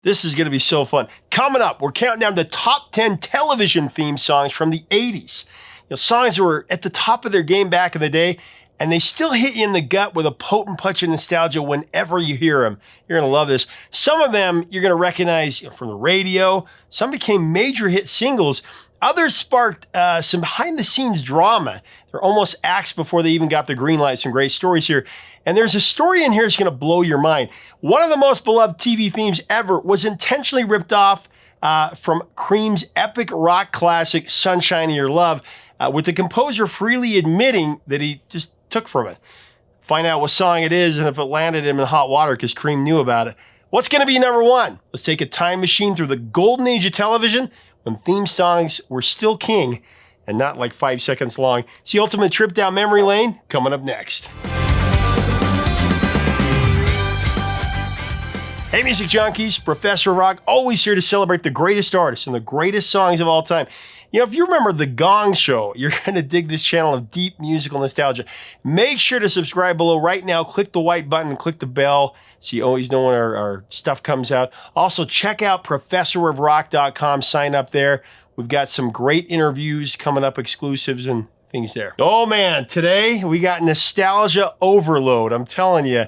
This is going to be so fun. Coming up, we're counting down the top 10 television theme songs from the 80s. Songs that were at the top of their game back in the day, and they still hit you in the gut with a potent punch of nostalgia whenever you hear them. You're going to love this. Some of them you're going to recognize from the radio. Some became major hit singles. Others sparked some behind-the-scenes drama. They're almost acts before they even got the green light. Some great stories here. And there's a story in here that's going to blow your mind. One of the most beloved TV themes ever was intentionally ripped off from Cream's epic rock classic, Sunshine in Your Love, with the composer freely admitting that he just took from it. Find out what song it is and if it landed him in hot water because Cream knew about it. What's going to be number one? Let's take a time machine through the golden age of television when theme songs were still king and not like 5 seconds long. It's the ultimate trip down memory lane coming up next. Hey, music junkies, Professor Rock, always here to celebrate the greatest artists and the greatest songs of all time. If you remember The Gong Show, you're going to dig this channel of deep musical nostalgia. Make sure to subscribe below right now. Click the white button and click the bell so you always know when our stuff comes out. Also, check out professorofrock.com. Sign up there. We've got some great interviews coming up, exclusives and things there. Oh, man, today we got nostalgia overload. I'm telling you.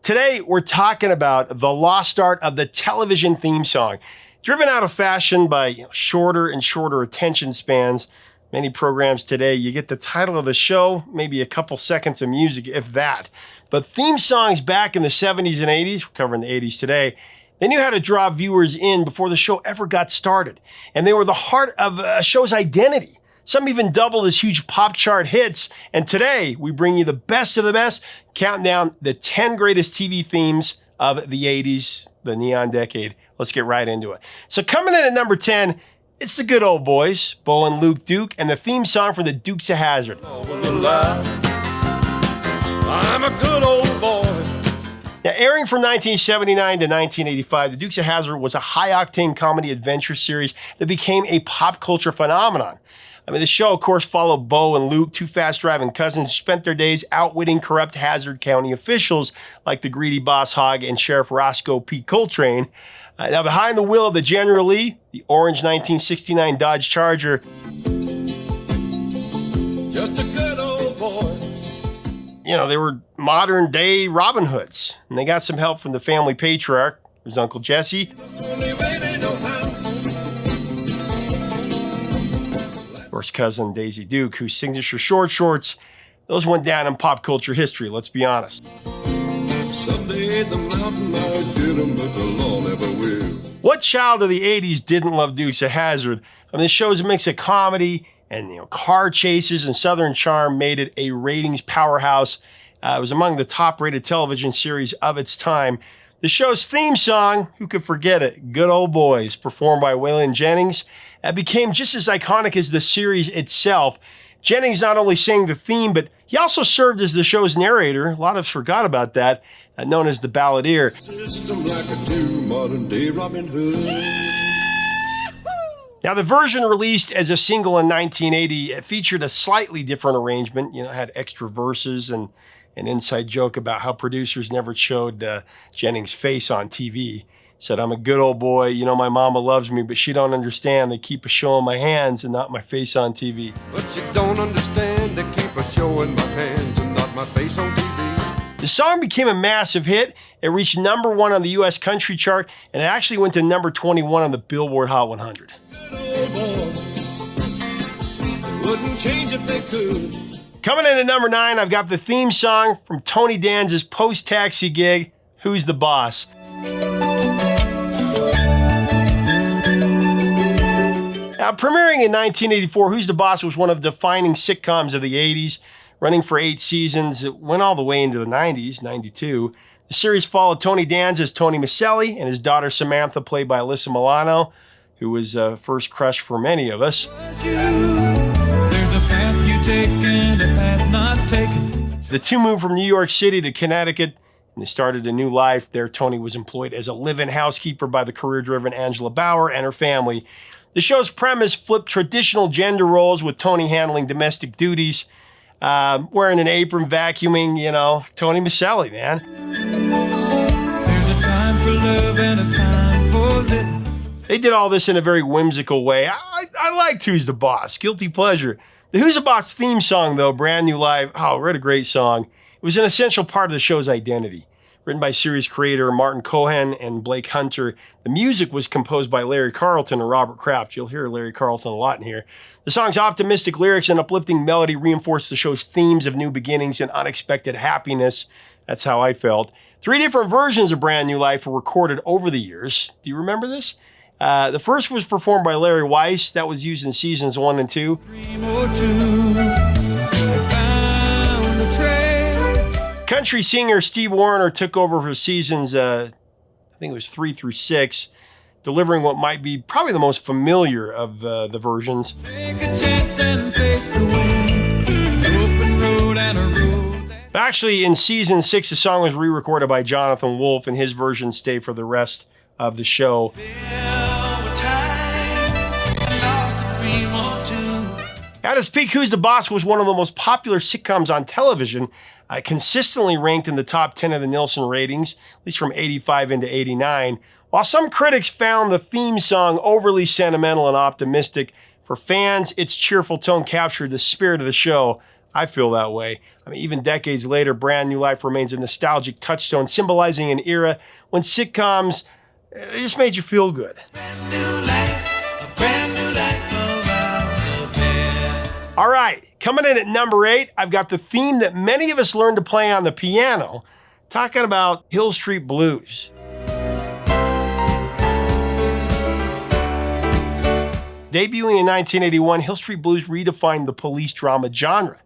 Today, we're talking about the lost art of the television theme song. Driven out of fashion by shorter and shorter attention spans, many programs today, you get the title of the show, maybe a couple seconds of music, if that. But theme songs back in the 70s and 80s, we're covering the 80s today, they knew how to draw viewers in before the show ever got started. And they were the heart of a show's identity. Some even doubled as huge pop chart hits. And today, we bring you the best of the best, counting down the 10 greatest TV themes of the 80s, the neon decade. Let's get right into it. So coming in at number 10, it's the good old boys, Bo and Luke Duke, and the theme song for the Dukes of Hazzard. I'm a good old boy. Now, airing from 1979 to 1985, the Dukes of Hazzard was a high-octane comedy adventure series that became a pop culture phenomenon. The show, of course, followed Bo and Luke, two fast-driving cousins who spent their days outwitting corrupt Hazzard County officials like the greedy Boss Hogg and Sheriff Roscoe P. Coltrane. Now, behind the wheel of the General Lee, the orange 1969 Dodge Charger, just a good old boy. They were modern-day Robin Hoods, and they got some help from the family patriarch, his Uncle Jesse. Of course, cousin Daisy Duke, whose signature short shorts, those went down in pop culture history, let's be honest. Someday the mountain might get 'em, but the law never will. What child of the 80s didn't love Dukes of Hazzard? This show's a mix of comedy and car chases and Southern charm made it a ratings powerhouse. It was among the top-rated television series of its time. The show's theme song, who could forget it, Good Old Boys, performed by Waylon Jennings, became just as iconic as the series itself. Jennings not only sang the theme, but he also served as the show's narrator. A lot of us forgot about that, known as the balladeer. System like a new modern-day Robin Hood. Now, the version released as a single in 1980 featured a slightly different arrangement. It had extra verses and an inside joke about how producers never showed Jennings' face on TV. Said, I'm a good old boy, my mama loves me, but she don't understand. They keep a show in my hands and not my face on TV. But you don't understand, they keep a show in my hands and not my face on TV. The song became a massive hit. It reached number 1 on the U.S. country chart, and it actually went to number 21 on the Billboard Hot 100. Wouldn't change if they could. Coming in at number 9, I've got the theme song from Tony Danza's post-Taxi gig, Who's the Boss? Now, premiering in 1984, Who's the Boss was one of the defining sitcoms of the 80s. Running for 8 seasons, it went all the way into the 90s, 92. The series followed Tony Danza as Tony Maselli and his daughter Samantha, played by Alyssa Milano, who was a first crush for many of us. There's a path you take and a path not taken. The two moved from New York City to Connecticut, and they started a new life. There, Tony was employed as a live-in housekeeper by the career-driven Angela Bauer and her family. The show's premise flipped traditional gender roles, with Tony handling domestic duties, wearing an apron, vacuuming, Tony Maselli, man. There's a time for love and a time for They did all this in a very whimsical way. I liked Who's the Boss, guilty pleasure. The Who's the Boss theme song, though, brand new live, what a great song. It was an essential part of the show's identity. Written by series creator Martin Cohen and Blake Hunter, the music was composed by Larry Carlton and Robert Kraft. You'll hear Larry Carlton a lot in here. The song's optimistic lyrics and uplifting melody reinforced the show's themes of new beginnings and unexpected happiness. That's how I felt. 3 different versions of Brand New Life were recorded over the years. Do you remember this? The first was performed by Larry Weiss. That was used in seasons 1 and 2. Country singer Steve Wariner took over for seasons, I think it was 3 through 6, delivering what might be probably the most familiar of the versions. Take a chance and face the wind, open road and a road. Actually, in season 6, the song was re-recorded by Jonathan Wolfe, and his version stayed for the rest of the show. At its peak, Who's the Boss was one of the most popular sitcoms on television, consistently ranked in the top 10 of the Nielsen ratings, at least from 85 into 89. While some critics found the theme song overly sentimental and optimistic, for fans, its cheerful tone captured the spirit of the show. I feel that way. I mean, even decades later, Brand New Life remains a nostalgic touchstone, symbolizing an era when sitcoms just made you feel good. Brand new life, a brand new life around the bend. All right, coming in at number 8, I've got the theme that many of us learned to play on the piano, talking about Hill Street Blues. Debuting in 1981, Hill Street Blues redefined the police drama genre.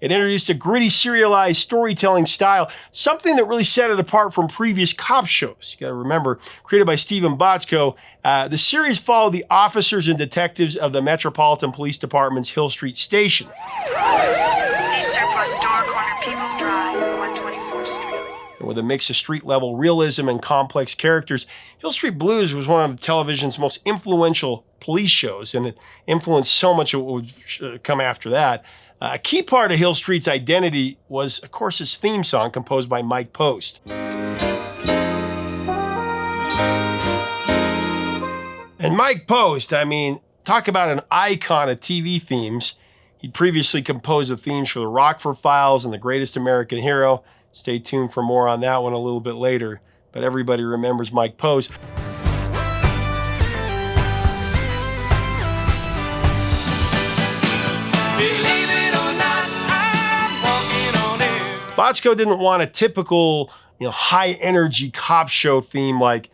It introduced a gritty, serialized storytelling style, something that really set it apart from previous cop shows. You gotta remember, created by Stephen Bochco, the series followed the officers and detectives of the Metropolitan Police Department's Hill Street Station. See surplus store corner People's Drive, 124th Street. And with a mix of street-level realism and complex characters, Hill Street Blues was one of television's most influential police shows, and it influenced so much of what would come after that. A key part of Hill Street's identity was, of course, his theme song composed by Mike Post. And Mike Post, I mean, talk about an icon of TV themes. He'd previously composed the themes for The Rockford Files and The Greatest American Hero. Stay tuned for more on that one a little bit later, but everybody remembers Mike Post. Bochco didn't want a typical, high-energy cop show theme like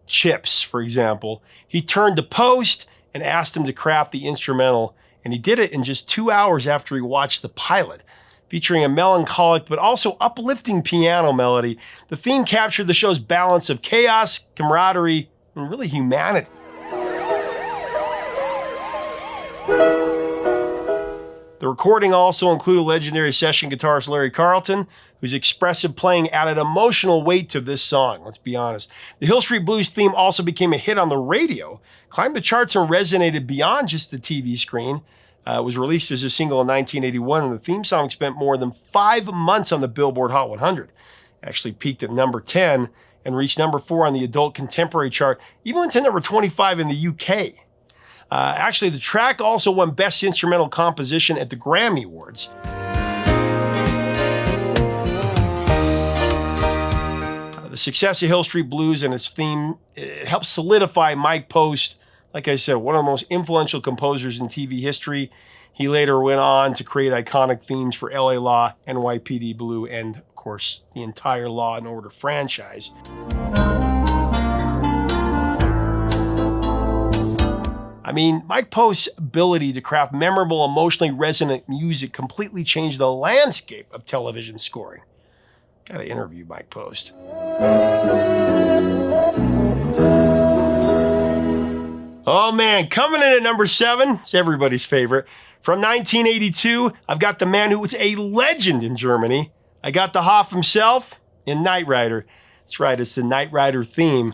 Chips, for example. He turned to Post and asked him to craft the instrumental, and he did it in just 2 hours after he watched the pilot. Featuring a melancholic but also uplifting piano melody, the theme captured the show's balance of chaos, camaraderie, and really humanity. The recording also included legendary session guitarist Larry Carlton, whose expressive playing added emotional weight to this song, let's be honest. The Hill Street Blues theme also became a hit on the radio, climbed the charts and resonated beyond just the TV screen. It was released as a single in 1981, and the theme song spent more than 5 months on the Billboard Hot 100. It actually peaked at number 10 and reached number 4 on the adult contemporary chart, even went to number 25 in the UK. Actually, the track also won Best Instrumental Composition at the Grammy Awards. The success of Hill Street Blues and its theme, it helped solidify Mike Post, like I said, one of the most influential composers in TV history. He later went on to create iconic themes for LA Law, NYPD Blue, and, of course, the entire Law and Order franchise. I mean, Mike Post's ability to craft memorable, emotionally resonant music completely changed the landscape of television scoring. Gotta interview Mike Post. Oh man, coming in at number 7, it's everybody's favorite. From 1982, I've got the man who was a legend in Germany. I got the Hoff himself in Knight Rider. That's right, it's the Knight Rider theme.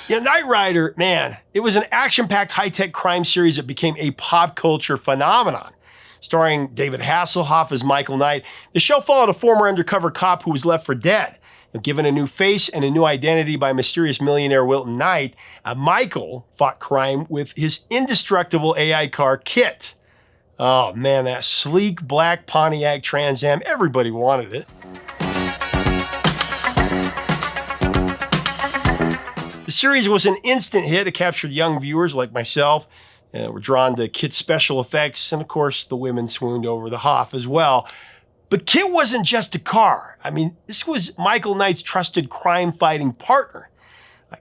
Knight Rider, man, it was an action-packed high-tech crime series that became a pop culture phenomenon. Starring David Hasselhoff as Michael Knight, the show followed a former undercover cop who was left for dead. Given a new face and a new identity by mysterious millionaire Wilton Knight, Michael fought crime with his indestructible AI car, KITT. Oh man, that sleek black Pontiac Trans Am, everybody wanted it. The series was an instant hit. It captured young viewers like myself. Were drawn to KITT's special effects, and of course, the women swooned over the Hoff as well. But KITT wasn't just a car. I mean, this was Michael Knight's trusted crime-fighting partner.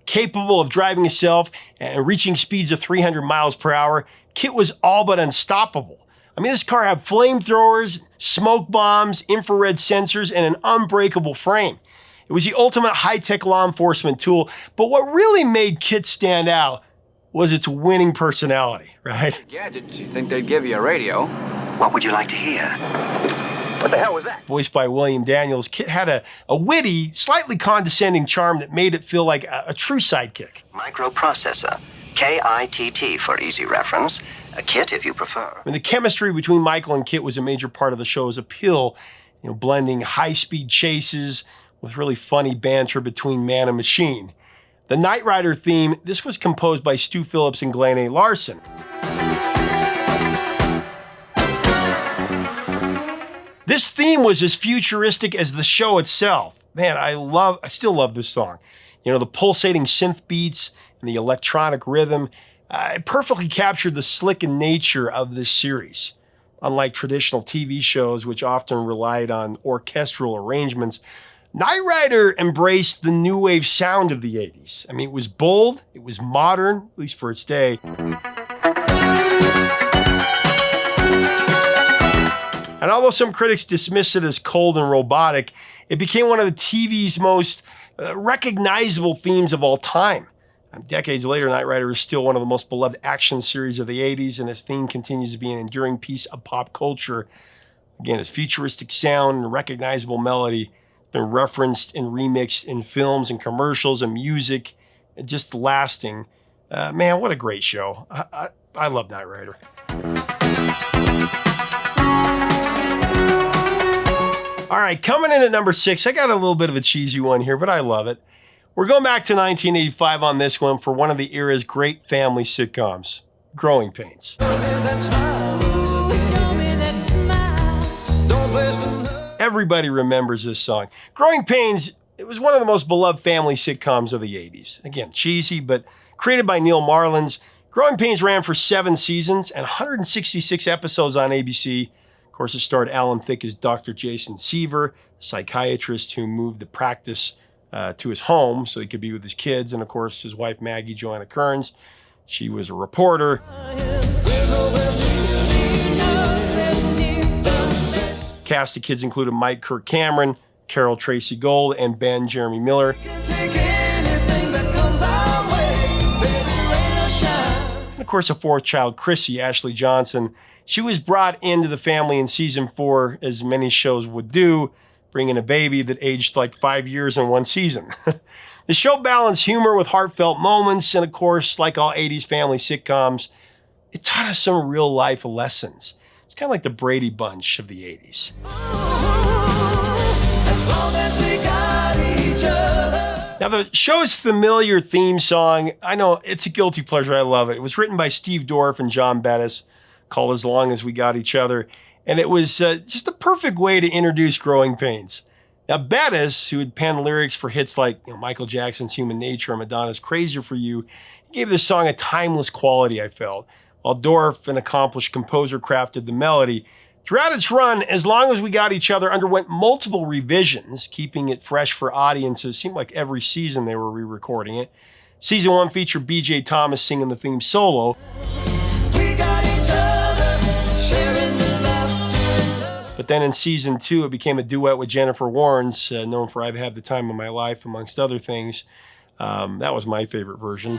Capable of driving itself and reaching speeds of 300 miles per hour, KITT was all but unstoppable. I mean, this car had flamethrowers, smoke bombs, infrared sensors, and an unbreakable frame. It was the ultimate high-tech law enforcement tool, but what really made KITT stand out was its winning personality, right? Gadget, you think they'd give you a radio? What would you like to hear? What the hell was that? Voiced by William Daniels, KITT had a witty, slightly condescending charm that made it feel like a true sidekick. Microprocessor, KITT for easy reference, a KITT if you prefer. I mean, the chemistry between Michael and KITT was a major part of the show's appeal, blending high-speed chases with really funny banter between man and machine. The Knight Rider theme, this was composed by Stu Phillips and Glenn A. Larson. This theme was as futuristic as the show itself. Man, I still love this song. The pulsating synth beats and the electronic rhythm, it perfectly captured the slick nature of this series. Unlike traditional TV shows, which often relied on orchestral arrangements, Knight Rider embraced the new wave sound of the 80s. I mean, it was bold, it was modern, at least for its day. And although some critics dismissed it as cold and robotic, it became one of the TV's most recognizable themes of all time. Decades later, Knight Rider is still one of the most beloved action series of the 80s, and its theme continues to be an enduring piece of pop culture. Again, its futuristic sound and recognizable melody been referenced and remixed in films and commercials and music, and just lasting. Man, what a great show. I love Knight Rider. All right, coming in at number 6, I got a little bit of a cheesy one here, but I love it. We're going back to 1985 on this one for one of the era's great family sitcoms, Growing Pains. Everybody remembers this song. Growing Pains, it was one of the most beloved family sitcoms of the 80s. Again, cheesy, but created by Neil Marlins. Growing Pains ran for 7 seasons and 166 episodes on ABC. Of course, it starred Alan Thicke as Dr. Jason Seaver, a psychiatrist who moved the practice to his home so he could be with his kids, and of course, his wife Maggie Joanna Kearns. She was a reporter. Cast of kids included Mike Kirk Cameron, Carol Tracy Gold, and Ben Jeremy Miller. And of course, a 4th child, Chrissy Ashley Johnson. She was brought into the family in season 4, as many shows would do, bringing a baby that aged like 5 years in one season. The show balanced humor with heartfelt moments, and of course, like all 80s family sitcoms, it taught us some real-life lessons. It's kind of like the Brady Bunch of the 80s. Now, the show's familiar theme song, I know it's a guilty pleasure, I love it. It was written by Steve Dorff and John Bettis, called As Long As We Got Each Other, and it was just a perfect way to introduce Growing Pains. Now, Bettis, who had penned lyrics for hits like Michael Jackson's Human Nature and Madonna's Crazier for You, he gave this song a timeless quality, I felt, while Dorff, an accomplished composer, crafted the melody. Throughout its run, As Long As We Got Each Other underwent multiple revisions, keeping it fresh for audiences. It seemed like every season they were re-recording it. Season 1 featured B.J. Thomas singing the theme solo. But then in season 2, it became a duet with Jennifer Warnes, known for I've Had the Time of My Life, amongst other things. That was my favorite version.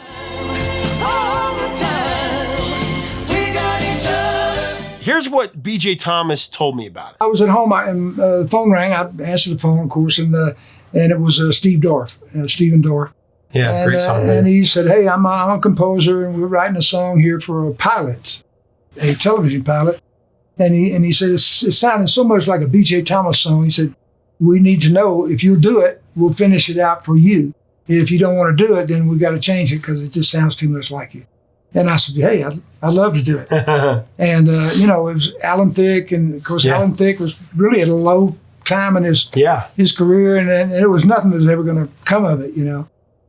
Here's what B.J. Thomas told me about it. I was at home, and the phone rang. I answered the phone, of course, and it was Steve Dorff, Stephen Dorff. Yeah, great song. And he said, hey, I'm a composer, and we're writing a song here for a pilot, a television pilot. And he said, it sounded so much like a B.J. Thomas song. He said, we need to know if you'll do it, we'll finish it out for you. If you don't want to do it, then we got to change it because it just sounds too much like you. And I said, hey, I'd love to do it. And, it was Alan Thicke. And, of course, Alan Thicke was really at a low time in his career. And it was nothing that was ever going to come of it,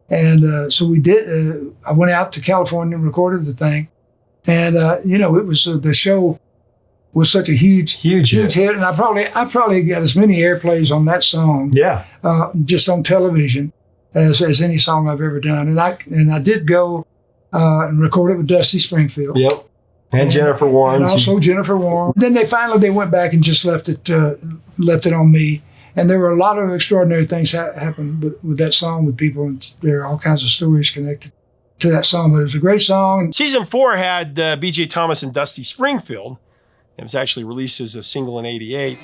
And so we did. I went out to California and recorded the thing. And, it was the show was such a huge hit. And I probably got as many airplays on that song just on television as any song I've ever done. And I did go and record it with Dusty Springfield. Yep. And Jennifer Warren. And also Jennifer Warren. Then they went back and just left it on me. And there were a lot of extraordinary things happened with that song with people. And there are all kinds of stories connected to that song. But it was a great song. Season 4 had B.J. Thomas and Dusty Springfield. It was actually released as a single in '88.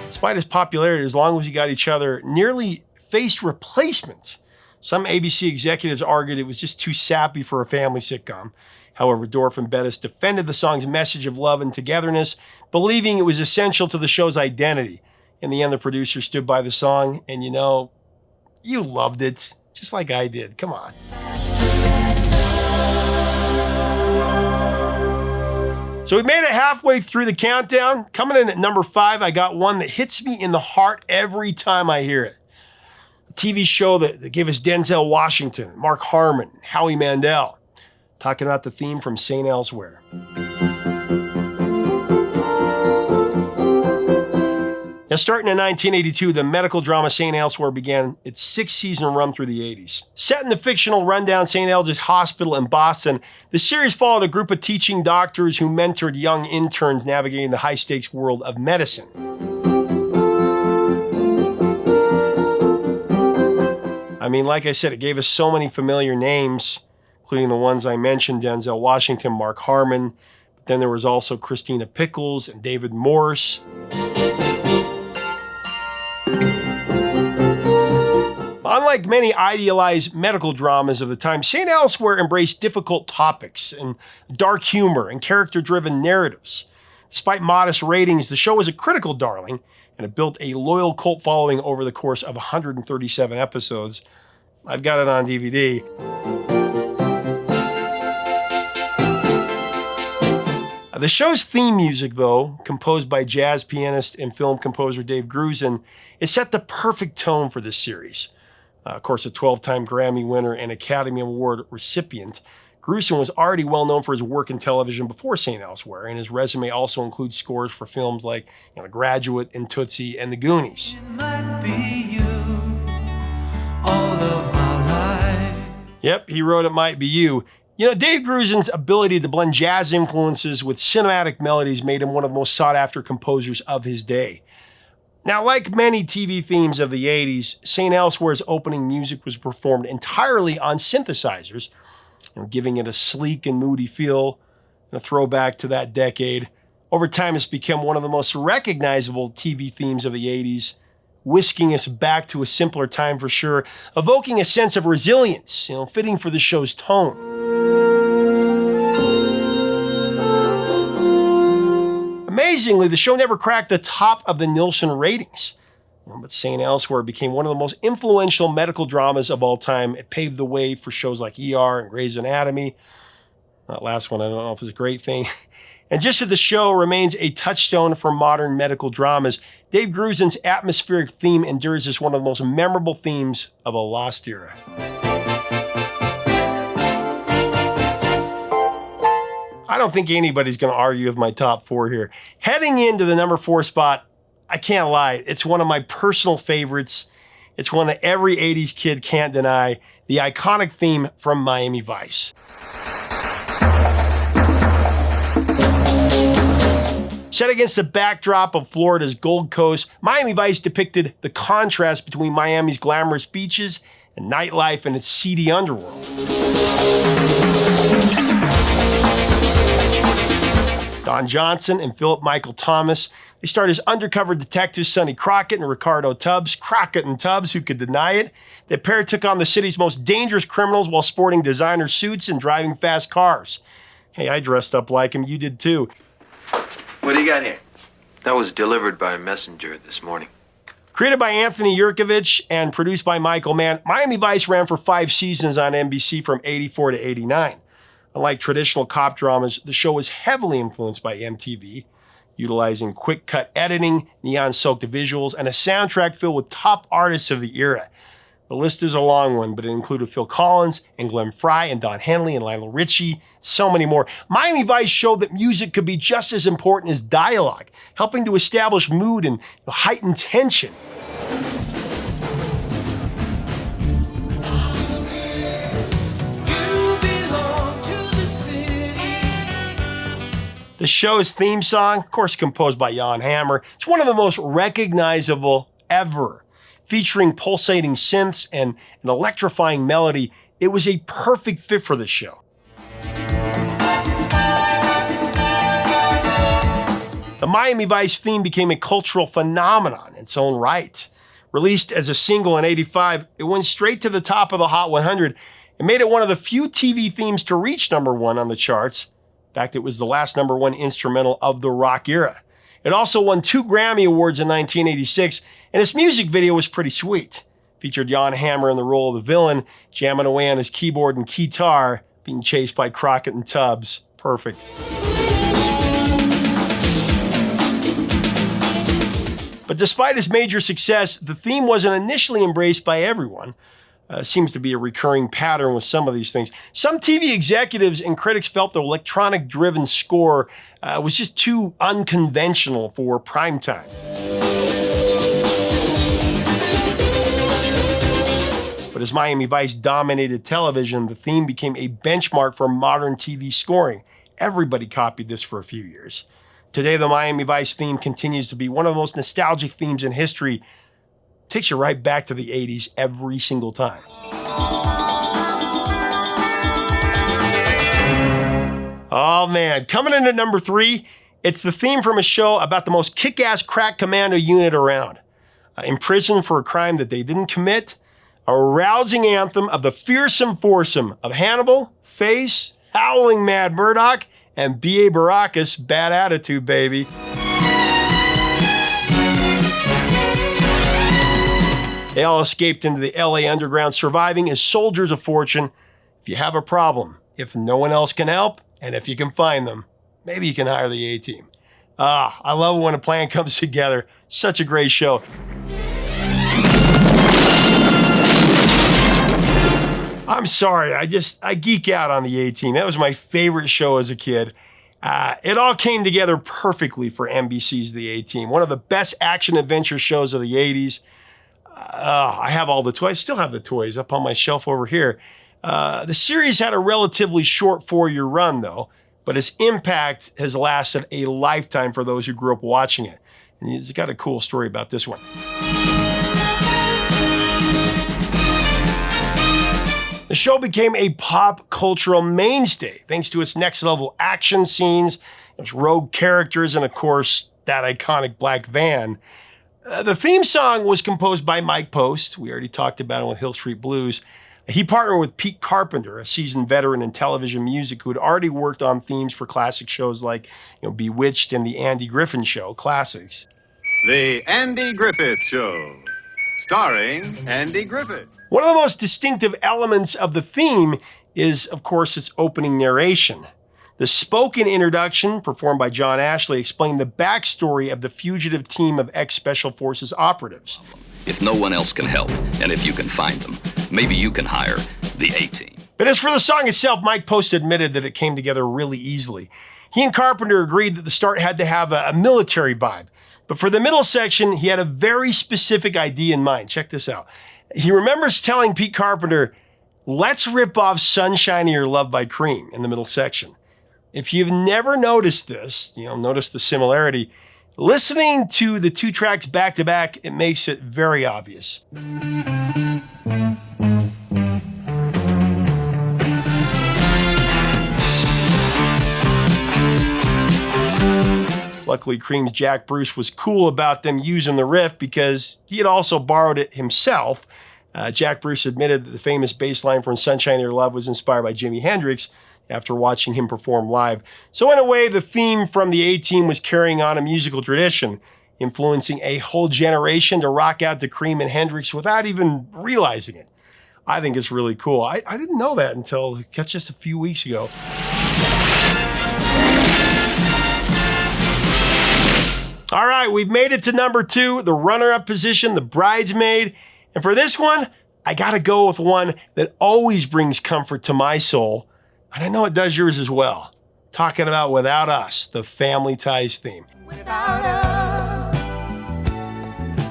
Despite his popularity, as long as you got each other, nearly faced replacements. Some ABC executives argued it was just too sappy for a family sitcom. However, Dorff and Bettis defended the song's message of love and togetherness, believing it was essential to the show's identity. In the end, the producer stood by the song, and you loved it, just like I did. Come on. So we made it halfway through the countdown. Coming in at number 5, I got one that hits me in the heart every time I hear it. A TV show that gave us Denzel Washington, Mark Harmon, Howie Mandel, talking about the theme from St. Elsewhere. Now, starting in 1982, the medical drama St. Elsewhere began its 6-season run through the 80s. Set in the fictional rundown St. Elge's Hospital in Boston, the series followed a group of teaching doctors who mentored young interns navigating the high-stakes world of medicine. I mean, like I said, it gave us so many familiar names, including the ones I mentioned, Denzel Washington, Mark Harmon. But then there was also Christina Pickles and David Morse. Unlike many idealized medical dramas of the time, St. Elsewhere embraced difficult topics and dark humor and character-driven narratives. Despite modest ratings, the show was a critical darling, and it built a loyal cult following over the course of 137 episodes. I've got it on DVD. The show's theme music, though, composed by jazz pianist and film composer Dave Grusin, it set the perfect tone for this series. Of course, a 12-time Grammy winner and Academy Award recipient, Grusin was already well known for his work in television before St. Elsewhere, and his resume also includes scores for films like The Graduate and Tootsie and The Goonies. It might be you, all of my life. Yep, he wrote It Might Be You. Dave Grusin's ability to blend jazz influences with cinematic melodies made him one of the most sought-after composers of his day. Now, like many TV themes of the 80s, St. Elsewhere's opening music was performed entirely on synthesizers, giving it a sleek and moody feel and a throwback to that decade. Over time, it's become one of the most recognizable TV themes of the 80s, whisking us back to a simpler time for sure, evoking a sense of resilience, fitting for the show's tone. Amazingly, the show never cracked the top of the Nielsen ratings. But St. Elsewhere became one of the most influential medical dramas of all time. It paved the way for shows like ER and Grey's Anatomy. That last one, I don't know if it's a great thing. And just as the show remains a touchstone for modern medical dramas, Dave Grusin's atmospheric theme endures as one of the most memorable themes of a lost era. I don't think anybody's going to argue with my top 4 here. Heading into the number 4 spot, I can't lie, it's one of my personal favorites. It's one that every 80s kid can't deny, the iconic theme from Miami Vice. Set against the backdrop of Florida's Gold Coast, Miami Vice depicted the contrast between Miami's glamorous beaches and nightlife and its seedy underworld. Don Johnson and Philip Michael Thomas, they starred as undercover detectives Sonny Crockett and Ricardo Tubbs. Crockett and Tubbs, who could deny it? The pair took on the city's most dangerous criminals while sporting designer suits and driving fast cars. Hey, I dressed up like him. You did too. What do you got here? That was delivered by messenger this morning. Created by Anthony Yurkovich and produced by Michael Mann, Miami Vice ran for 5 seasons on NBC from 84 to 89. Unlike traditional cop dramas, the show was heavily influenced by MTV, utilizing quick-cut editing, neon-soaked visuals, and a soundtrack filled with top artists of the era. The list is a long one, but it included Phil Collins and Glenn Frey and Don Henley and Lionel Richie, so many more. Miami Vice showed that music could be just as important as dialogue, helping to establish mood and heighten tension. The show's theme song, of course composed by Jan Hammer, it's one of the most recognizable ever. Featuring pulsating synths and an electrifying melody, it was a perfect fit for the show. The Miami Vice theme became a cultural phenomenon in its own right. Released as a single in '85, it went straight to the top of the Hot 100 and made it one of the few TV themes to reach #1 on the charts. In fact, it was the last #1 instrumental of the rock era. It also won 2 Grammy Awards in 1986, and its music video was pretty sweet. Featured Jan Hammer in the role of the villain, jamming away on his keyboard and guitar, being chased by Crockett and Tubbs. Perfect. But despite its major success, the theme wasn't initially embraced by everyone. Seems to be a recurring pattern with some of these things. Some TV executives and critics felt the electronic-driven score was just too unconventional for primetime. But as Miami Vice dominated television, the theme became a benchmark for modern TV scoring. Everybody copied this for a few years. Today, the Miami Vice theme continues to be one of the most nostalgic themes in history. Takes you right back to the 80s every single time. Oh man, coming in at #3, it's the theme from a show about the most kick-ass crack commando unit around. Imprisoned for a crime that they didn't commit, a rousing anthem of the fearsome foursome of Hannibal, Face, Howling Mad Murdoch, and B.A. Baracus, Bad Attitude, baby. They all escaped into the LA underground, surviving as soldiers of fortune. If you have a problem, if no one else can help, and if you can find them, maybe you can hire the A-Team. I love it when a plan comes together. Such a great show. I'm sorry, I geek out on the A-Team. That was my favorite show as a kid. It all came together perfectly for NBC's The A-Team. One of the best action-adventure shows of the 80s. I have all the toys. I still have the toys up on my shelf over here. The series had a relatively short 4-year run, though, but its impact has lasted a lifetime for those who grew up watching it. And it's got a cool story about this one. The show became a pop cultural mainstay thanks to its next-level action scenes, its rogue characters, and, of course, that iconic black van. The theme song was composed by Mike Post. We already talked about it with Hill Street Blues. He partnered with Pete Carpenter, a seasoned veteran in television music who had already worked on themes for classic shows like Bewitched and The Andy Griffith Show, classics. The Andy Griffith Show, starring Andy Griffith. One of the most distinctive elements of the theme is, of course, its opening narration. The spoken introduction, performed by John Ashley, explained the backstory of the fugitive team of ex-Special Forces operatives. If no one else can help, and if you can find them, maybe you can hire the A-Team. But as for the song itself, Mike Post admitted that it came together really easily. He and Carpenter agreed that the start had to have a military vibe. But for the middle section, he had a very specific idea in mind. Check this out. He remembers telling Pete Carpenter, let's rip off Sunshine of Your Love by Cream in the middle section. If you've never noticed this, notice the similarity, listening to the 2 tracks back to back, it makes it very obvious. Luckily, Cream's Jack Bruce was cool about them using the riff because he had also borrowed it himself. Jack Bruce admitted that the famous bass line from Sunshine of Your Love was inspired by Jimi Hendrix. after watching him perform live. So in a way, the theme from the A-Team was carrying on a musical tradition, influencing a whole generation to rock out to Cream and Hendrix without even realizing it. I think it's really cool. I didn't know that until just a few weeks ago. All right, we've made it to number 2, the runner-up position, The Bridesmaid. And for this one, I gotta go with one that always brings comfort to my soul, and I know it does yours as well. Talking about Without Us, the Family Ties theme. Without us,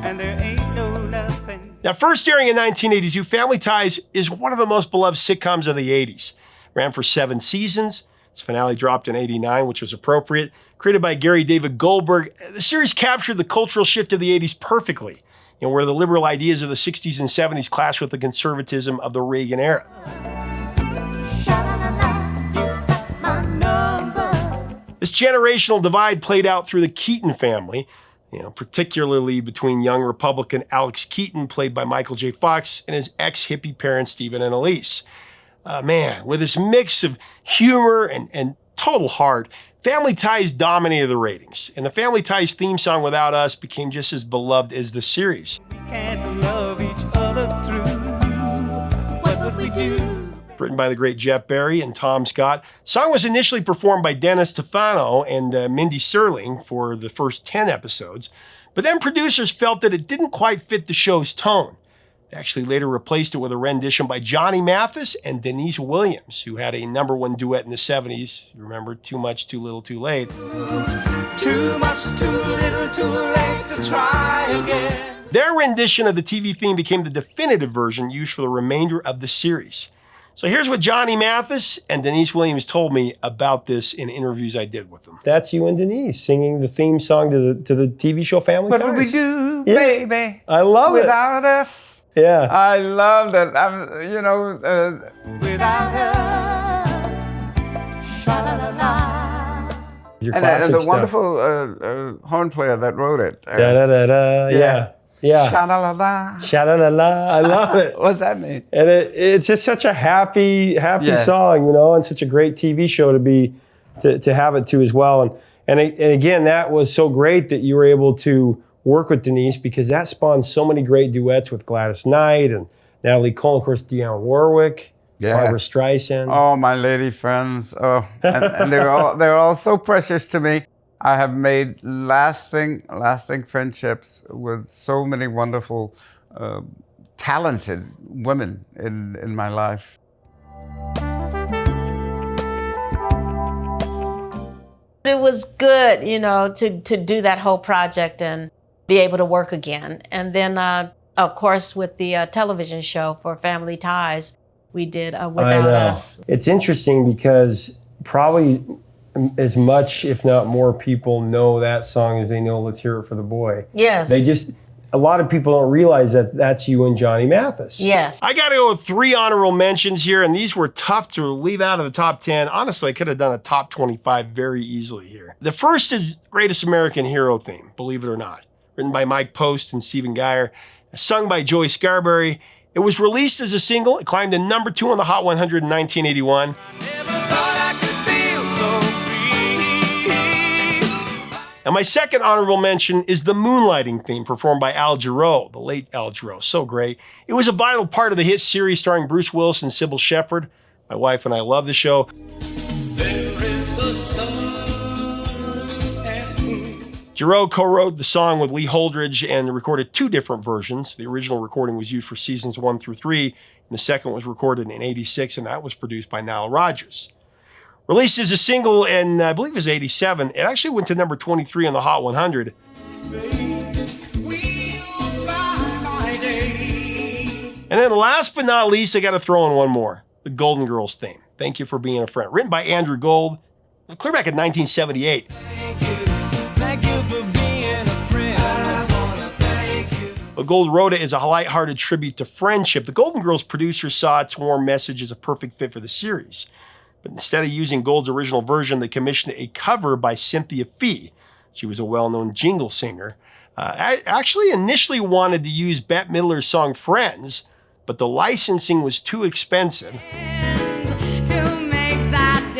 and there ain't no nothing. Now, first airing in 1982, Family Ties is one of the most beloved sitcoms of the 80s. Ran for 7 seasons. Its finale dropped in 89, which was appropriate. Created by Gary David Goldberg, the series captured the cultural shift of the 80s perfectly, where the liberal ideas of the 60s and 70s clashed with the conservatism of the Reagan era. This generational divide played out through the Keaton family, particularly between young Republican Alex Keaton, played by Michael J. Fox, and his ex-hippie parents, Stephen and Elise. Man, with this mix of humor and total heart, Family Ties dominated the ratings, and the Family Ties theme song Without Us became just as beloved as the series. We can't love each other through. What would we do? Written by the great Jeff Barry and Tom Scott, the song was initially performed by Dennis Stefano and Mindy Sterling for the first 10 episodes, but then producers felt that it didn't quite fit the show's tone. They actually later replaced it with a rendition by Johnny Mathis and Denise Williams, who had a #1 duet in the 70s. You remember Too Much, Too Little, Too Late. Too much, too little, too late to try again. Their rendition of the TV theme became the definitive version used for the remainder of the series. So here's what Johnny Mathis and Denise Williams told me about this in interviews I did with them. That's you and Denise singing the theme song to the TV show Family Ties. What would we do, baby? I love without us? Yeah. I love that. Without us, sha-la-la-la. Your and classic the stuff. wonderful horn player that wrote it. Da-da-da-da. Yeah. Sha-la-la-la. Sha-la-la-la. I love it. What's that mean? And it's just such a happy song, and such a great TV show to have it to as well. And again, that was so great that you were able to work with Denise, because that spawned so many great duets with Gladys Knight and Natalie Cole, of course, Dionne Warwick, Barbara Streisand. Oh, my lady friends. Oh, and they're all so precious to me. I have made lasting friendships with so many wonderful, talented women in my life. It was good, to do that whole project and be able to work again. And then, of course, with the television show for Family Ties, we did Without Us. It's interesting because probably as much, if not more, people know that song as they know Let's Hear It for the Boy. Yes. A lot of people don't realize that that's you and Johnny Mathis. Yes. I got to go with 3 honorable mentions here, and these were tough to leave out of the top 10. Honestly, I could have done a top 25 very easily here. The first is Greatest American Hero theme, believe it or not. Written by Mike Post and Stephen Geyer, sung by Joey Scarberry. It was released as a single. It climbed to #2 on the Hot 100 in 1981. And my second honorable mention is the Moonlighting theme, performed by Al Jarreau, the late Al Jarreau. So great. It was a vital part of the hit series starring Bruce Willis and Sybil Shepherd. My wife and I love the show. Jarreau co-wrote the song with Lee Holdridge and recorded 2 different versions. The original recording was used for seasons 1 through 3, and the second was recorded in '86, and that was produced by Nile Rodgers. Released as a single in, I believe it was '87, it actually went to #23 on the Hot 100. And then last but not least, I got to throw in one more, the Golden Girls theme, Thank You for Being a Friend, written by Andrew Gold, clear back in 1978. Gold wrote it as a lighthearted tribute to friendship. The Golden Girls producers saw its warm message as a perfect fit for the series. But instead of using Gold's original version, they commissioned a cover by Cynthia Fee. She was a well-known jingle singer. I actually initially wanted to use Bette Midler's song Friends, but the licensing was too expensive. To make that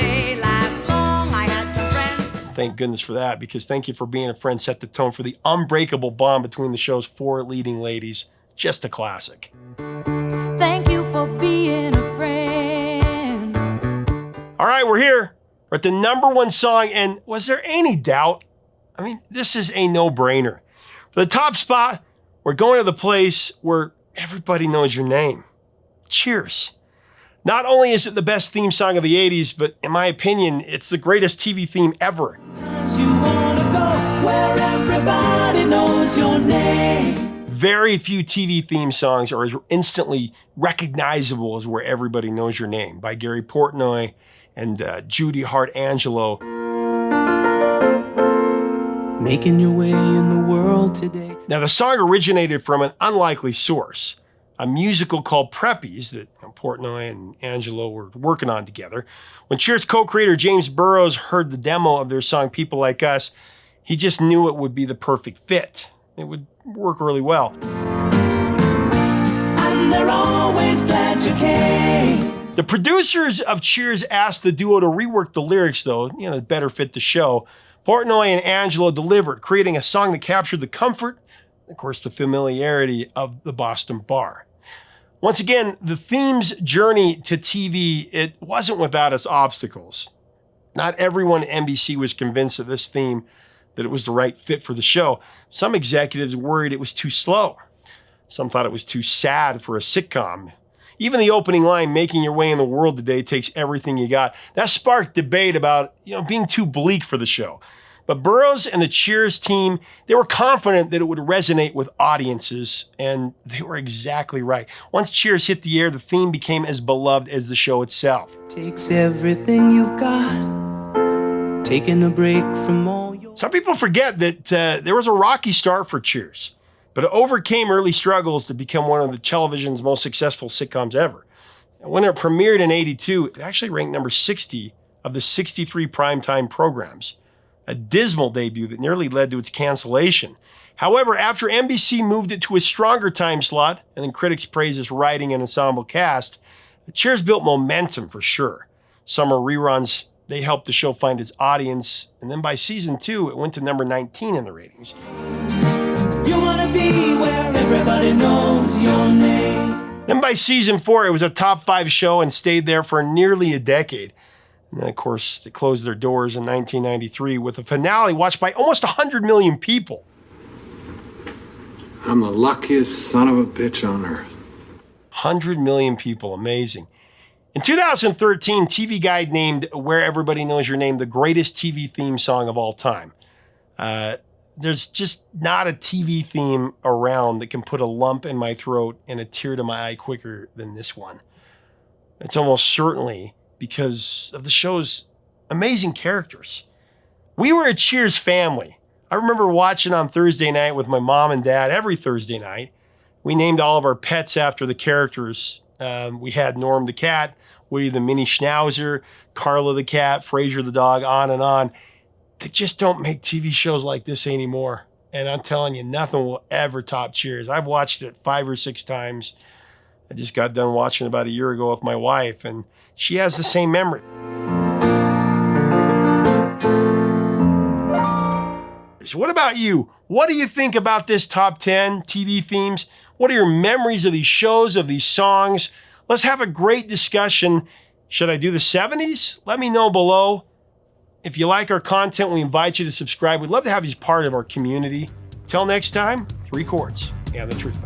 thank goodness for that, because Thank You for Being a Friend set the tone for the unbreakable bond between the show's 4 leading ladies. Just a classic. Thank you for being a friend. All right, we're here. We're at the #1 song, and was there any doubt? I mean, this is a no-brainer. For the top spot, we're going to the place where everybody knows your name. Cheers. Not only is it the best theme song of the 80s, but in my opinion, it's the greatest TV theme ever. You wanna go where everybody knows your name. Very few TV theme songs are as instantly recognizable as Where Everybody Knows Your Name by Gary Portnoy and Judy Hart-Angelo. Making your way in the world today. Now, the song originated from an unlikely source, a musical called Preppies that Portnoy and Angelo were working on together. When Cheers co-creator James Burrows heard the demo of their song People Like Us, he just knew it would be the perfect fit. It would work really well. And they're always glad you came. The producers of Cheers asked the duo to rework the lyrics, though, to better fit the show. Portnoy and Angelo delivered, creating a song that captured the comfort, of course, the familiarity of the Boston bar. Once again, the theme's journey to TV, it wasn't without its obstacles. Not everyone at NBC was convinced of this theme, that it was the right fit for the show. Some executives worried it was too slow. Some thought it was too sad for a sitcom. Even the opening line, "Making your way in the world today takes everything you got," that sparked debate about being too bleak for the show. But Burrows and the Cheers team, they were confident that it would resonate with audiences, and they were exactly right. Once Cheers hit the air, the theme became as beloved as the show itself. Takes everything you've got. Taking a break from all your... Some people forget that there was a rocky start for Cheers, but it overcame early struggles to become one of the television's most successful sitcoms ever. And when it premiered in '82, it actually ranked number 60 of the 63 primetime programs. A dismal debut that nearly led to its cancellation. However, after NBC moved it to a stronger time slot, and then critics praised its writing and ensemble cast, Cheers built momentum for sure. Summer reruns, they helped the show find its audience, and then by season 2, it went to number 19 in the ratings. You wanna be where everybody knows your name. Then by season 4, it was a top 5 show and stayed there for nearly a decade. And then, of course, they closed their doors in 1993 with a finale watched by almost 100 million people. I'm the luckiest son of a bitch on earth. 100 million people, amazing. In 2013, TV Guide named Where Everybody Knows Your Name the greatest TV theme song of all time. There's just not a TV theme around that can put a lump in my throat and a tear to my eye quicker than this one. It's almost certainly because of the show's amazing characters. We were a Cheers family. I remember watching on Thursday night with my mom and dad every Thursday night. We named all of our pets after the characters. We had Norm the cat, Woody the mini schnauzer, Carla the cat, Frasier the dog, on and on. They just don't make TV shows like this anymore. And I'm telling you, nothing will ever top Cheers. I've watched it 5 or 6 times. I just got done watching about a year ago with my wife, and she has the same memory. So what about you? What do you think about this top 10 TV themes? What are your memories of these shows, of these songs? Let's have a great discussion. Should I do the 70s? Let me know below. If you like our content, we invite you to subscribe. We'd love to have you as part of our community. Till next time, 3 chords and the truth.